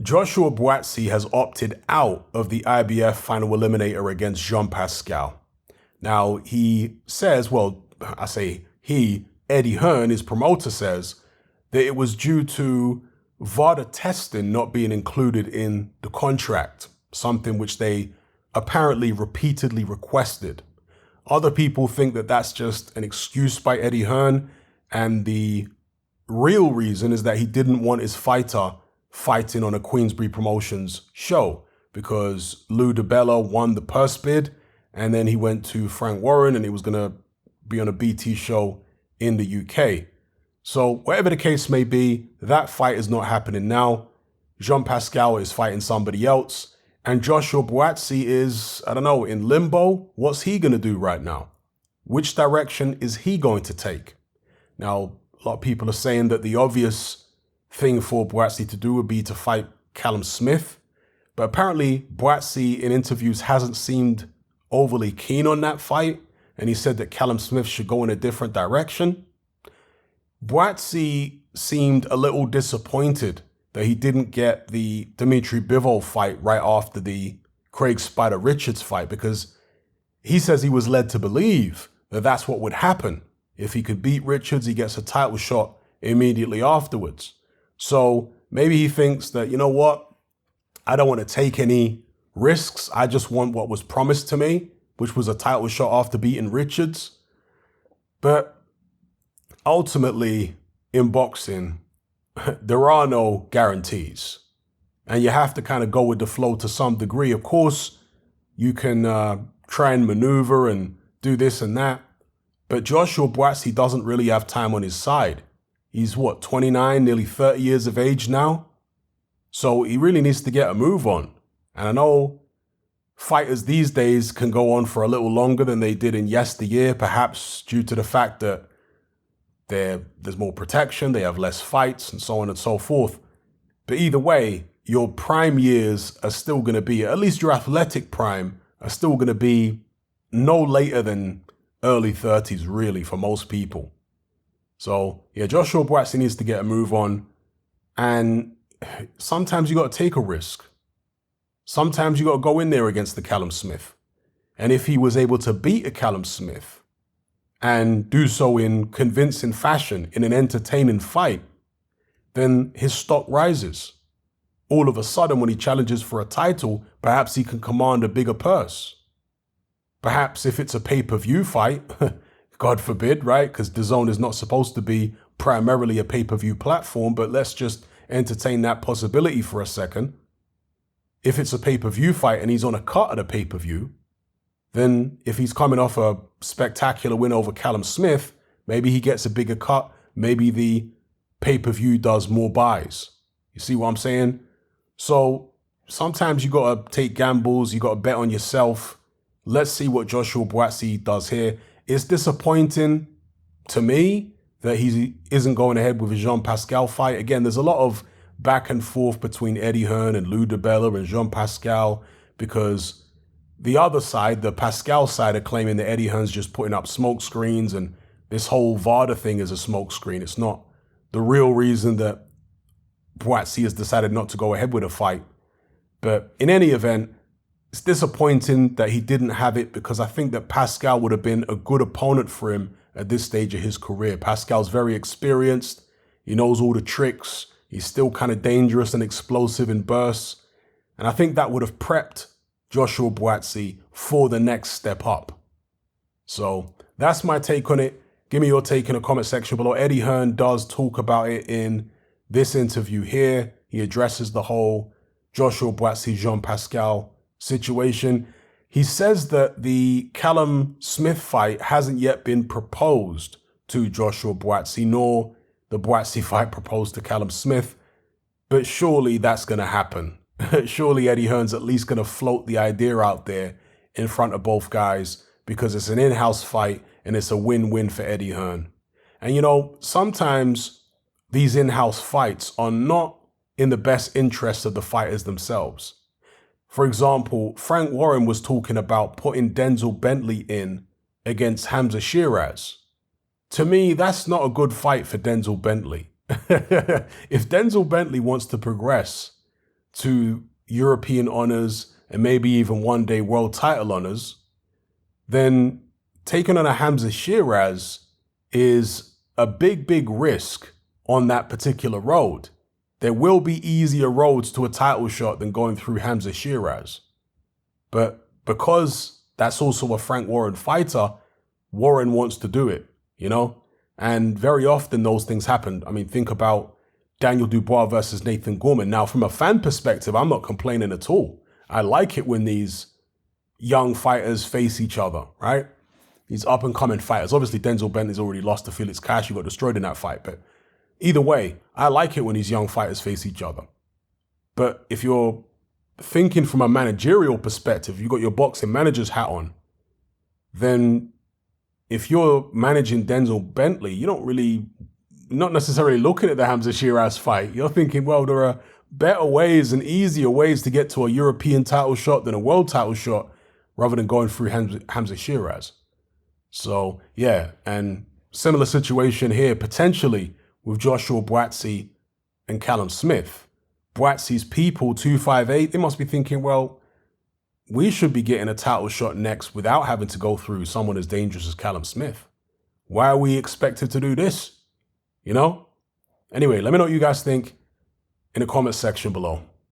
Joshua Buatsi has opted out of the IBF final eliminator against Jean Pascal. Now, he says, well, I say he, Eddie Hearn, his promoter, says that it was due to VADA testing not being included in the contract, something which they apparently repeatedly requested. Other people think that that's just an excuse by Eddie Hearn, and the real reason is that he didn't want his fighter fighting on a Queensberry Promotions show because Lou DiBella won the purse bid, and then he went to Frank Warren and he was going to be on a BT show in the UK. So whatever the case may be, that fight is not happening now. Jean Pascal is fighting somebody else, and Joshua Buatsi is, I don't know, in limbo. What's he going to do right now? Which direction is he going to take? Now, a lot of people are saying that the obvious thing for Buatsi to do would be to fight Callum Smith, but apparently Buatsi in interviews hasn't seemed overly keen on that fight, and he said that Callum Smith should go in a different direction. Buatsi seemed a little disappointed that he didn't get the Dimitri Bivol fight right after the Craig Spider Richards fight, because he says he was led to believe that that's what would happen. If he could beat Richards, he gets a title shot immediately afterwards. So maybe he thinks that, you know what, I don't want to take any risks. I just want what was promised to me, which was a title shot after beating Richards. But ultimately, in boxing, there are no guarantees. And you have to kind of go with the flow to some degree. Of course, you can try and maneuver and do this and that. But Joshua Buatsi doesn't really have time on his side. He's 29, nearly 30 years of age now. So he really needs to get a move on. And I know fighters these days can go on for a little longer than they did in yesteryear, perhaps due to the fact that there's more protection, they have less fights, and so on and so forth. But either way, your prime years are still going to be, at least your athletic prime, are still going to be no later than early 30s, really, for most people. So, yeah, Joshua Buatsi needs to get a move on. And sometimes you got to take a risk. Sometimes you got to go in there against the Callum Smith. And if he was able to beat a Callum Smith and do so in convincing fashion, in an entertaining fight, then his stock rises. All of a sudden, when he challenges for a title, perhaps he can command a bigger purse. Perhaps if it's a pay-per-view fight, God forbid, right? Because DAZN is not supposed to be primarily a pay-per-view platform, but let's just entertain that possibility for a second. If it's a pay-per-view fight and he's on a cut at a pay-per-view, then if he's coming off a spectacular win over Callum Smith, maybe he gets a bigger cut. Maybe the pay-per-view does more buys. You see what I'm saying? So sometimes you got to take gambles. You got to bet on yourself. Let's see what Joshua Buatsi does here. It's disappointing to me that he isn't going ahead with a Jean Pascal fight. Again, there's a lot of back and forth between Eddie Hearn and Lou DiBella and Jean Pascal, because the other side, the Pascal side, are claiming that Eddie Hearn's just putting up smoke screens and this whole VADA thing is a smoke screen. It's not the real reason that Buatsi has decided not to go ahead with a fight. But in any event, it's disappointing that he didn't have it, because I think that Pascal would have been a good opponent for him at this stage of his career. Pascal's very experienced. He knows all the tricks. He's still kind of dangerous and explosive in bursts. And I think that would have prepped Joshua Buatsi for the next step up. So that's my take on it. Give me your take in the comment section below. Eddie Hearn does talk about it in this interview here. He addresses the whole Joshua Buatsi, Jean Pascal situation. He says that the Callum Smith fight hasn't yet been proposed to Joshua Buatsi, nor the Buatsi fight proposed to Callum Smith. But surely that's going to happen. Surely Eddie Hearn's at least going to float the idea out there in front of both guys, because it's an in-house fight and it's a win-win for Eddie Hearn. And you know, sometimes these in-house fights are not in the best interests of the fighters themselves. For example, Frank Warren was talking about putting Denzel Bentley in against Hamza Shiraz. To me, that's not a good fight for Denzel Bentley. If Denzel Bentley wants to progress to European honors and maybe even one day world title honors, then taking on a Hamza Shiraz is a big, big risk on that particular road. There will be easier roads to a title shot than going through Hamza Shiraz. But because that's also a Frank Warren fighter, Warren wants to do it, you know? And very often those things happen. I mean, think about Daniel Dubois versus Nathan Gorman. Now, from a fan perspective, I'm not complaining at all. I like it when these young fighters face each other, right? These up-and-coming fighters. Obviously, Denzel Bentley's already lost to Felix Cash. He got destroyed in that fight. But either way, I like it when these young fighters face each other. But if you're thinking from a managerial perspective, you got your boxing manager's hat on, then if you're managing Denzel Bentley, you're not necessarily looking at the Hamza Shiraz fight. You're thinking, well, there are better ways and easier ways to get to a European title shot than a world title shot rather than going through Hamza Shiraz. So, yeah, and similar situation here, potentially with Joshua Buatsi and Callum Smith. Buatsi's people, 258, they must be thinking, well, we should be getting a title shot next without having to go through someone as dangerous as Callum Smith. Why are we expected to do this? You know? Anyway, let me know what you guys think in the comment section below.